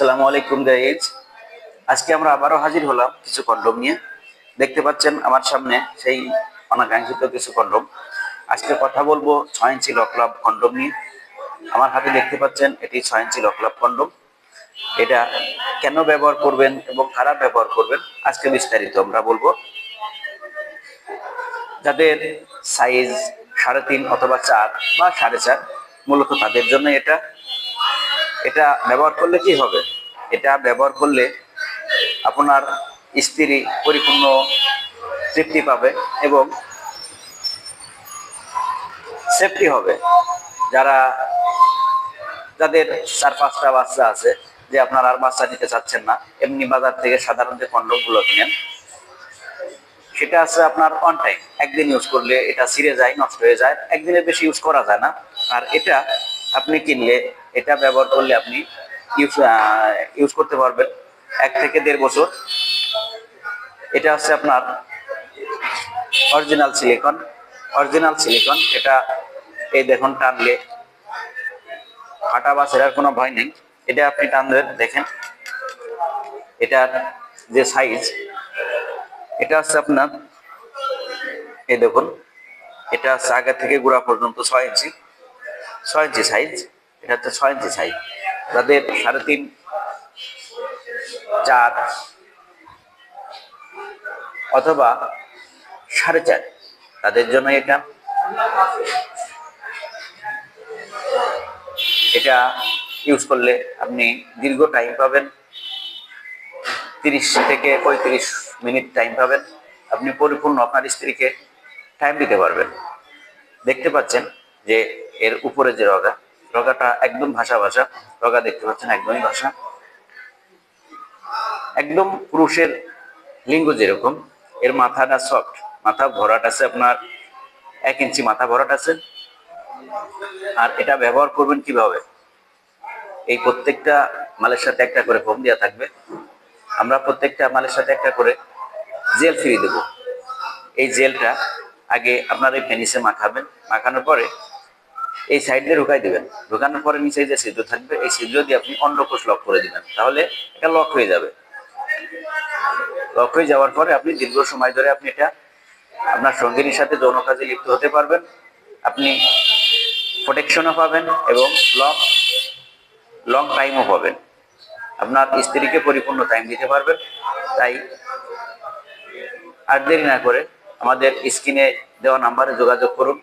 আসসালামু আলাইকুম গাইজ। আজকে আমরা আবারও হাজির হলাম কিছু কন্ডম নিয়ে। দেখতে পাচ্ছেন আমার সামনে সেই অনাকাঙ্ক্ষিত কিছু কন্ডম। আজকে কথা বলবো 6 ইঞ্চি লকলাভ কন্ডম নিয়ে। আমার হাতে দেখতে পাচ্ছেন এটি 6 ইঞ্চি লকলাভ কন্ডম। এটা কেন ব্যবহার করবেন এবং কারা ব্যবহার করবেন আজকে বিস্তারিত আমরা বলবো। যাদের সাইজ 3.5 অথবা 4 বা 4.5, মূলত তাদের জন্য এটা ব্যবহার করলে কি হবে? এটা ব্যবহার করলে আপনার স্ত্রী পরিপূর্ণ তৃপ্তি পাবে এবং সেফটি হবে। যাদের 4-5টা বাচ্চা আছে, যে আপনার আর বাচ্চা নিতে চাচ্ছেন না, এমনি বাজার থেকে সাধারণ যে কন্ডম গুলো কিনেন, সেটা আছে আপনার অন টাইম। একদিন ইউজ করলে এটা ছিঁড়ে যায়, নষ্ট হয়ে যায়, একদিনের বেশি ইউজ করা যায় না। আর এটা আপনি কিনলে, এটা ব্যবহার করলে আপনি ইউজ করতে পারবেন 1 থেকে 1.5 বছর। এটা হচ্ছে আপনার অরিজিনাল সিলিকন। এটা এই দেখুন, টানলে ফাটা বা ছেঁড়ার কোনো ভয় নেই। এটা আপনি টানবেন, দেখেন এটার যে সাইজ, এটা হচ্ছে আপনার, এই দেখুন, এটা হচ্ছে আগা থেকে গোড়া পর্যন্ত 6 ইঞ্চি সাইজ। এটা হচ্ছে 6 ইঞ্চি সাইজ। যাদের 3.5, 4 অথবা 4.5, তাদের জন্য এটা ইউজ করলে আপনি দীর্ঘ টাইম পাবেন, 30 থেকে 35 মিনিট টাইম পাবেন। আপনি পরিপূর্ণ আপনার স্ত্রীকে টাইম দিতে পারবেন। দেখতে পাচ্ছেন যে এর উপরে যে রগাটা একদম ভাসা রগা দেখতে পাচ্ছেন, একদমই ভাসা, একদম পুরুষের লিঙ্গ যেরকম। এর মাথাটা সফট, মাথা ভরাট আছে আপনার 1 ইঞ্চি মাথা ভরাট আছে। আর এটা ব্যবহার করবেন কিভাবে? এই প্রত্যেকটা মালের সাথে একটা করে ফোম দেওয়া থাকবে। আমরা প্রত্যেকটা মালের সাথে একটা করে জেল ফ্রি দেব। এই জেলটা আগে আপনার এই পেনিসে মাখাবেন। মাখানোর পরে এই সাইড দিয়ে ঢুকাই দিবেন। ঢুকানোর পরে নিচে যে ছিদ্র থাকবে, এই ছিদ্র দিয়ে আপনি অন্ডকোষ লক করে দিবেন। তাহলে এটা লক হয়ে যাবে। লক হয়ে যাওয়ার পরে আপনি দীর্ঘ সময় ধরে আপনি এটা আপনার সঙ্গিনীর সাথে যৌন কাজে লিপ্ত হতে পারবেন। আপনি প্রোটেকশনও পাবেন এবং লং টাইমও পাবেন। আপনার স্ত্রীকে পরিপূর্ণ টাইম দিতে পারবেন। তাই আর দেরি না করে আমাদের স্ক্রিনে দেওয়া নাম্বারে যোগাযোগ করুন।